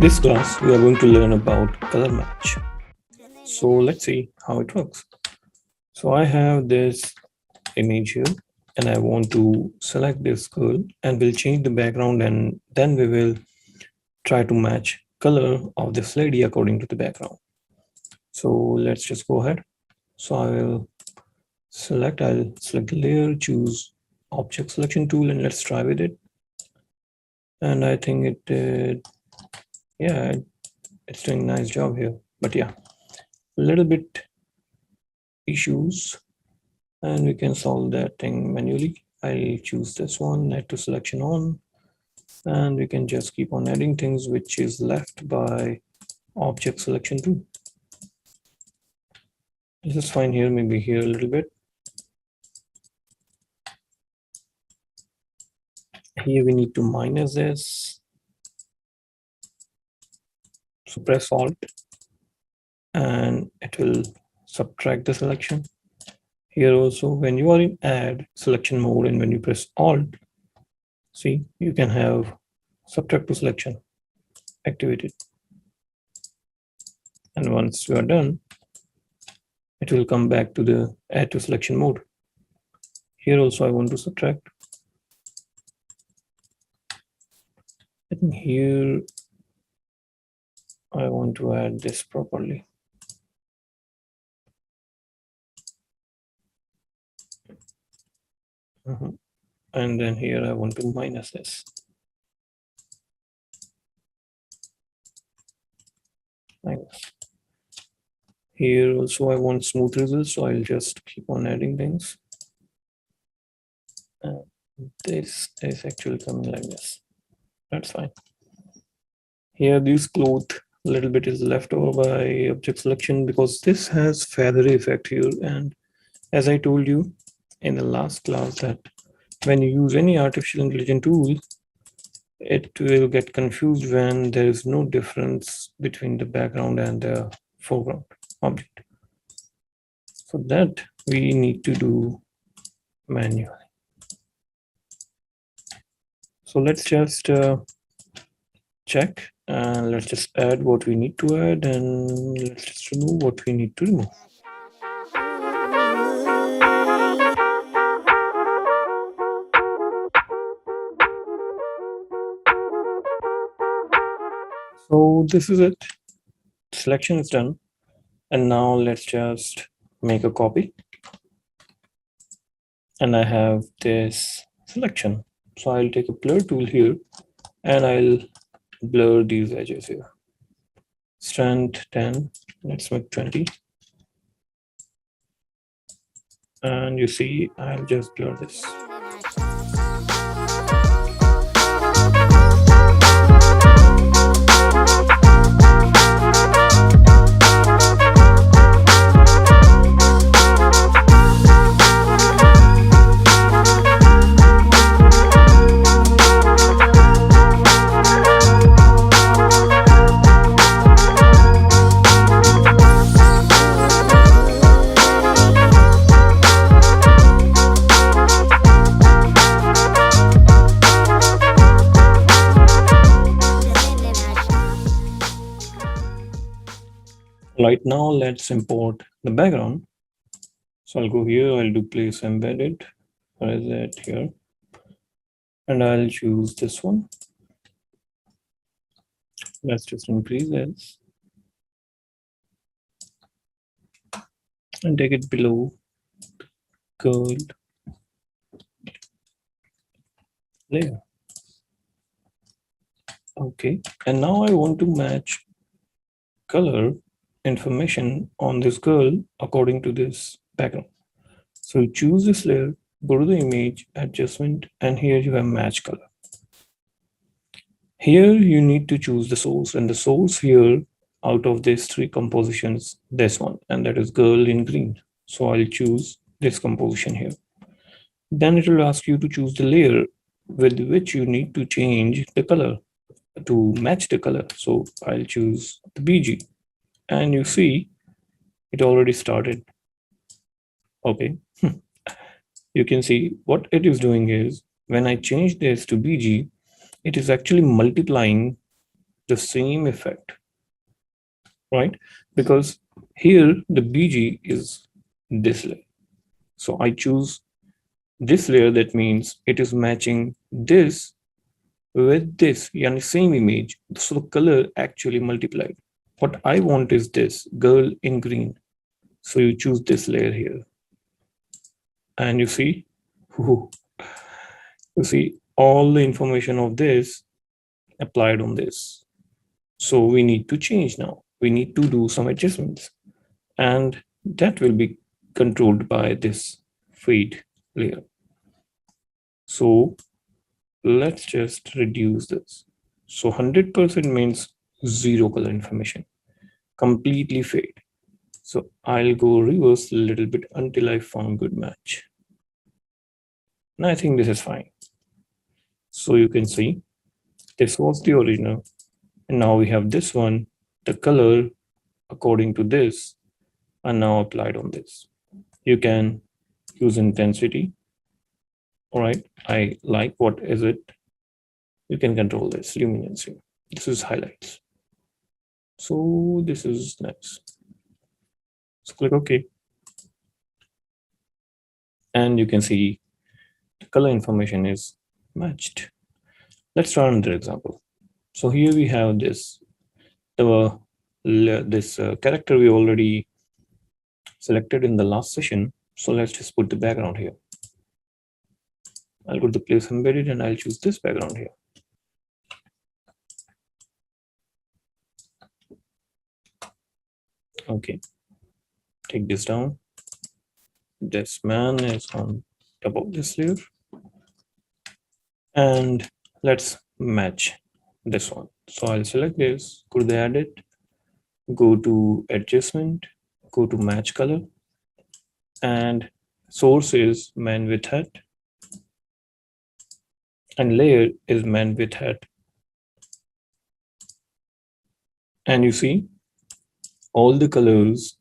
In this class, we are going to learn about color match. So let's see how it works. So I have this image here and I want to select this girl and we'll change the background and then we will try to match color of this lady according to the background. So let's just go ahead. So I'll select the layer, choose object selection tool and let's try with it. And I think it did, yeah, it's doing a nice job here, but yeah, a little bit issues and we can solve that thing manually. I'll choose this one, add to selection on, and we can just keep on adding things which is left by object selection tool. This is fine here, maybe here a little bit. Here we need to minus this. So press Alt and it will subtract the selection. Here also, when you are in add selection mode and when you press Alt, see, you can have subtract to selection activated. And once you are done, it will come back to the add to selection mode. Here also I want to subtract. And here I want to add this properly. And then here I want to minus this. Minus. Here also I want smooth results, so I'll just keep on adding things. And this is actually coming like this. That's fine. Here this cloth a little bit is left over by object selection because this has feathery effect here. And as I told you in the last class that when you use any artificial intelligence tool, it will get confused when there is no difference between the background and the foreground object. So that we need to do manually. So let's just check and let's just add what we need to add and let's just remove what we need to remove. So this is it. Selection is done. And now let's just make a copy. And I have this selection. So I'll take a blur tool here and I'll blur these edges here. Strand 10, let's make 20. And you see, I'll just blur this. Right now, let's import the background. So I'll go here, I'll do place embedded. Where is it? Here. And I'll choose this one. Let's just increase this. And take it below girl layer. Okay, and now I want to match color information on this girl according to this background. So choose this layer, go to the image, adjustment, and here you have match color. Here you need to choose the source, and the source here out of these three compositions, this one, and that is girl in green. So I'll choose this composition here. Then it will ask you to choose the layer with which you need to change the color to match the color. So I'll choose the BG. And you see, it already started. Okay. You can see what it is doing is when I change this to BG, it is actually multiplying the same effect, right? Because here the BG is this layer. So I choose this layer. That means it is matching this with this, yani same image. So the color actually multiplied. What I want is this girl in green. So you choose this layer here. And you see, you see all the information of this applied on this. So we need to change now. We need to do some adjustments. And that will be controlled by this fade layer. So let's just reduce this. So 100% means zero color information, completely fade. So I'll go reverse a little bit until I found good match. And I think this is fine. So you can see this was the original. And now we have this one, the color according to this are now applied on this. You can use intensity. All right, I like what is it. You can control this luminancy. This is highlights. So this is nice. So click OK. And you can see the color information is matched. Let's try another example. So here we have this, this character we already selected in the last session. So let's just put the background here. I'll go to the place embedded and I'll choose this background here. Okay, take this down. This man is on top of this layer. And let's match this one. So I'll select this, go to the edit, go to adjustment, go to match color, and source is man with hat, and layer is man with hat. And you see all the colors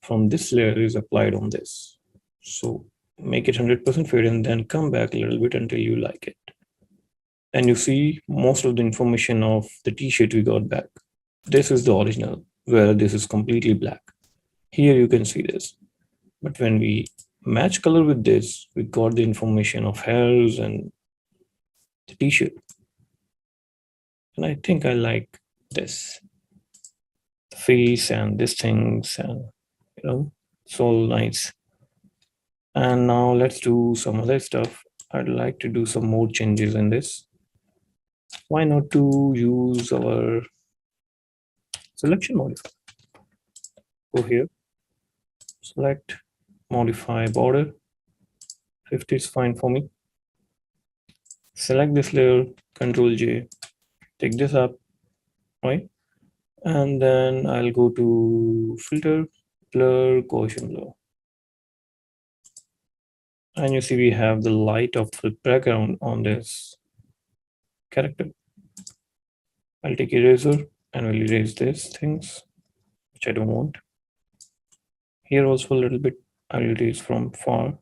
from this layer is applied on this. So make it 100% fade and then come back a little bit until you like it. And you see most of the information of the t-shirt we got back. This is the original, where this is completely black. Here you can see this. But when we match color with this, we got the information of hairs and the t-shirt. And I think I like this. The face and these things, and it's all nice. And now let's do some other stuff. I'd like to do some more changes in this. Why not to use our selection modifier? Go here, select, modify border. 50 is fine for me. Select this layer, Control J, take this up, right? And then I'll go to filter, blur, Gaussian blur. And you see we have the light of the background on this character. I'll take eraser and we'll erase these things, which I don't want. Here also a little bit, I'll erase from far.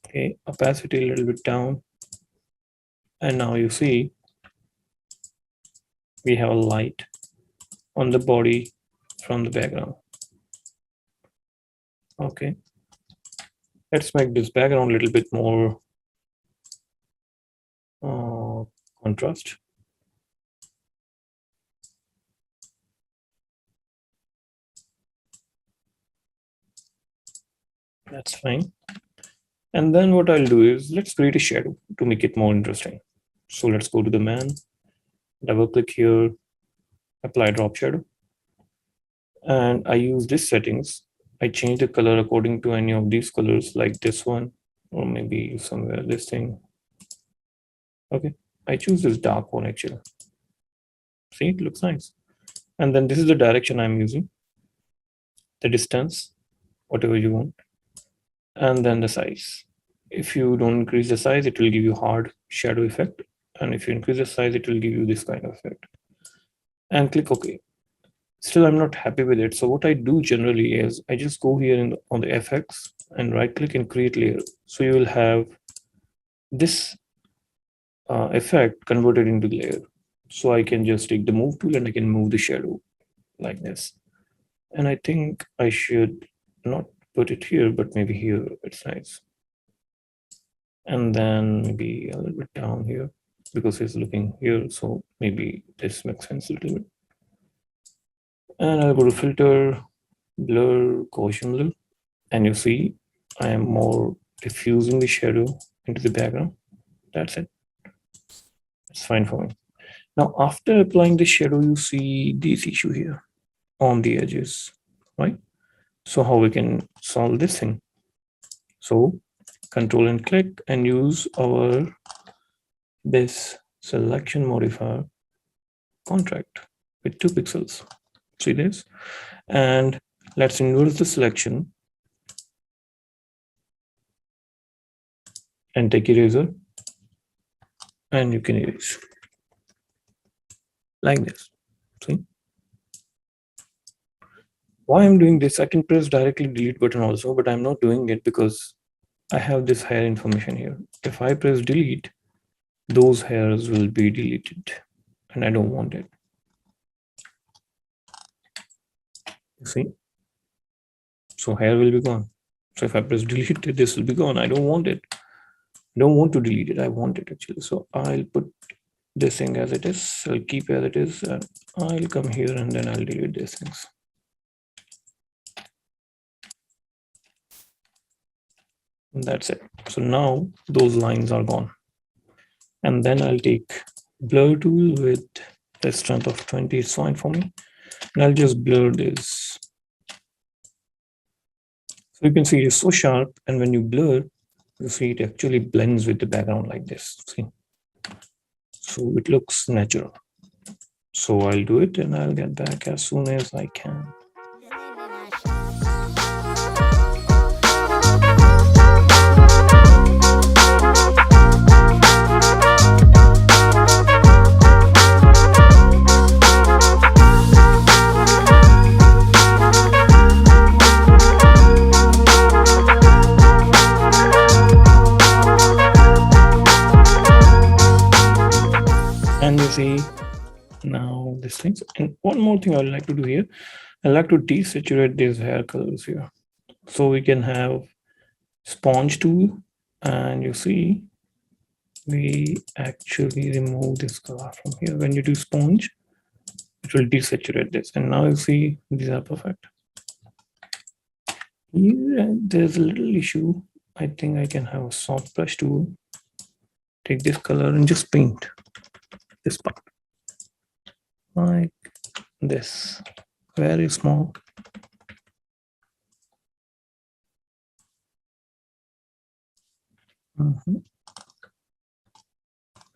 Okay, opacity a little bit down. And now you see we have a light on the body from the background. Okay, let's make this background a little bit more contrast. That's fine. And then what I'll do is let's create a shadow to make it more interesting. So let's go to the man, double click here, apply drop shadow. And I use these settings. I change the color according to any of these colors, like this one, or maybe somewhere this thing. Okay, I choose this dark one actually. See, it looks nice. And then this is the direction I'm using, the distance, whatever you want, and then the size. If you don't increase the size, it will give you hard shadow effect. And if you increase the size, it will give you this kind of effect. And click OK. Still, I'm not happy with it. So what I do generally is I just go here on the FX and right click and create layer. So you will have this effect converted into layer. So I can just take the move tool and I can move the shadow like this. And I think I should not put it here, but maybe here. It's nice. And then maybe a little bit down here because it's looking here. So maybe this makes sense a little bit. And I'll go to filter, blur, Gaussian blur. And you see I am more diffusing the shadow into the background. That's it. It's fine for me. Now, after applying the shadow, you see this issue here on the edges, right? So how we can solve this thing? So control and click and use our this selection modifier contract with 2 pixels. See this? And let's inverse the selection and take eraser and you can erase like this. See? Why I'm doing this, I can press directly delete button also, but I'm not doing it because I have this hair information here. If I press delete, those hairs will be deleted and I don't want it. You see? So hair will be gone. So if I press delete, this will be gone. I don't want it. I don't want to delete it. I want it actually. So I'll put this thing as it is. I'll keep as it is and I'll come here and then I'll delete these things. And that's it. So now those lines are gone. And then I'll take blur tool with the strength of 20. It's fine for me. And I'll just blur this. So you can see it's so sharp. And when you blur, you see it actually blends with the background like this. See? So it looks natural. So I'll do it and I'll get back as soon as I can. And you see now these things. And one more thing I would like to do here, I like to desaturate these hair colors here. So we can have sponge tool and you see we actually remove this color from here. When you do sponge, it will desaturate this. And now you see these are perfect. Here there's a little issue. I think I can have a soft brush tool. Take this color and just paint this part like this, very small.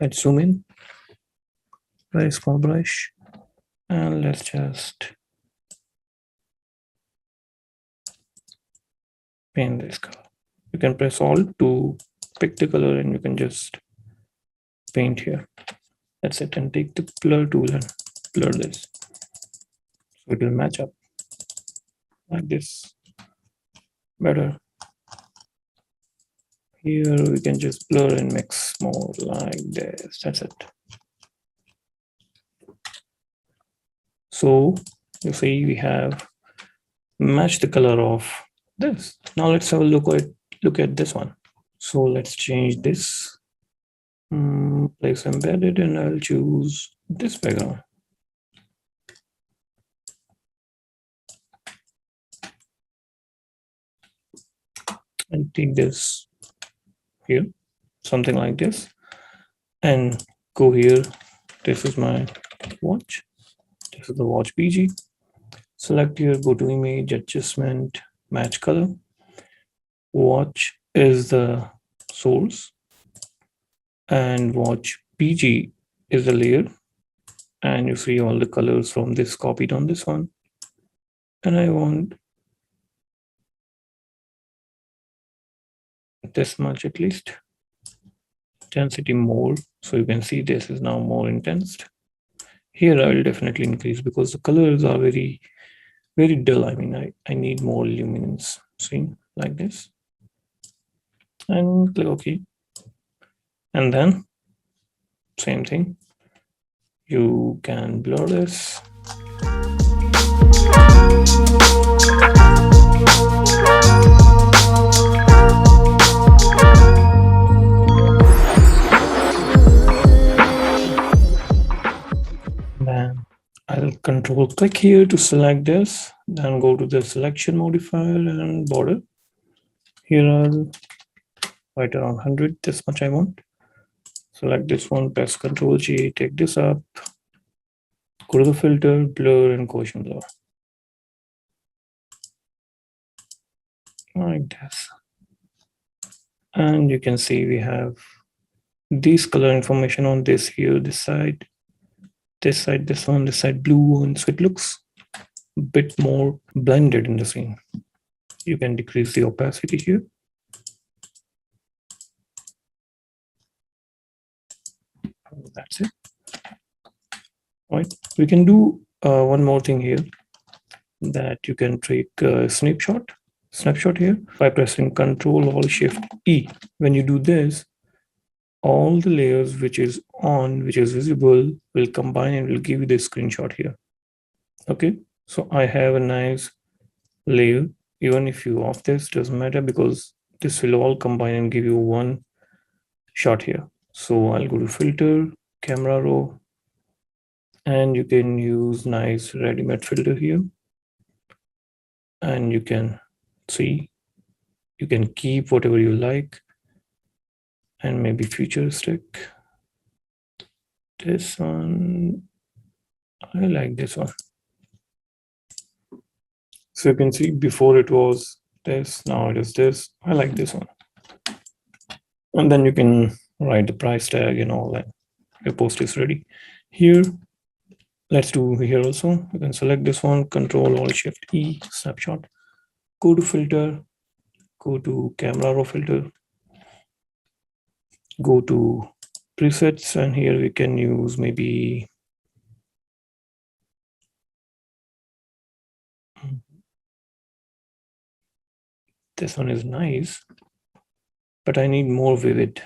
Let's zoom in, very small brush, and let's just paint this color. You can press Alt to pick the color and you can just paint here. That's it. And take the blur tool and blur this. So it will match up like this better. Here we can just blur and mix more like this. That's it. So you see we have matched the color of this. Now let's have a look at this one. So let's change this. Place embedded and I'll choose this background. And take this here, something like this, and go here. This is my watch. This is the watch PG. Select here, go to image, adjustment, match color. Watch is the source and watch PG is the layer. And you see all the colors from this copied on this one. And I want this much at least. Intensity more. So you can see this is now more intense. Here I will definitely increase because the colors are very, very dull. I mean, I need more luminance. See, like this. And click OK. And then same thing. You can blur this. Then I'll control click here to select this, then go to the selection modifier and border. Here I'll write around 100, this much I want. Select this one, press Ctrl G, take this up, go to the filter, blur and Gaussian blur. Like this. And you can see we have this color information on this here, this side, this side, this one, this side blue one. So it looks a bit more blended in the scene. You can decrease the opacity here. That's it. Right. We can do one more thing here, that you can take a snapshot here by pressing Ctrl Alt Shift E. When you do this, all the layers which is visible will combine and will give you the screenshot here. Okay, so I have a nice layer. Even if you off this, doesn't matter, because this will all combine and give you one shot here. So I'll go to filter, camera raw, and you can use nice ready-made filter here. And you can see, you can keep whatever you like, and maybe futuristic. This one, I like this one. So you can see before it was this, now it is this. I like this one. And then you can write the price tag and all that. Your post is ready. Here, let's do here also. You can select this one, Control Alt Shift E, snapshot. Go to filter, go to camera raw filter, go to presets, and here we can use maybe this one is nice, but I need more vivid.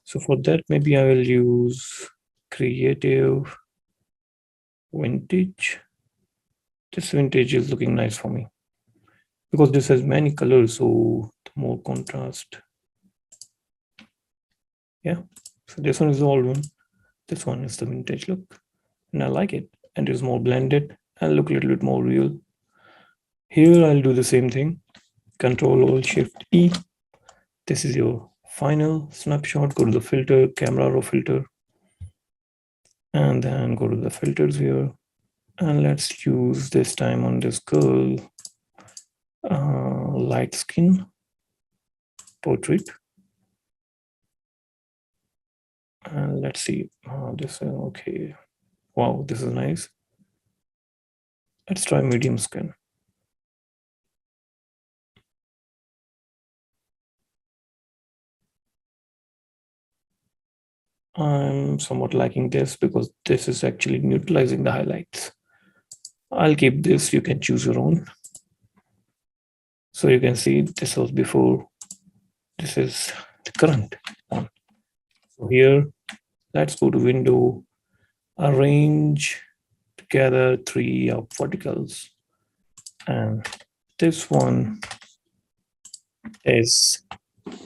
So for that, maybe I will use creative vintage. This vintage is looking nice for me because this has many colors, so more contrast. Yeah, so this one is the old one, this one is the vintage look, and I like it, and it's more blended and look a little bit more real. Here I'll do the same thing, Control Alt Shift E. This is your final snapshot. Go to the filter, camera raw filter, and then go to the filters here, and let's use this time on this girl, light skin portrait. And let's see, this is okay. Wow, this is nice. Let's try medium skin. I'm somewhat liking this because this is actually neutralizing the highlights. I'll keep this, you can choose your own. So you can see this was before, this is the current one. So here, let's go to window, arrange together 3 of verticals. And this one is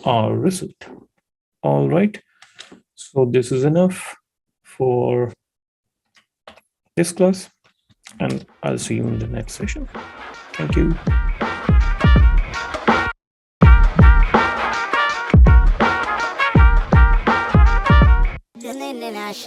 our result. All right. So this is enough for this class, and I'll see you in the next session. Thank you.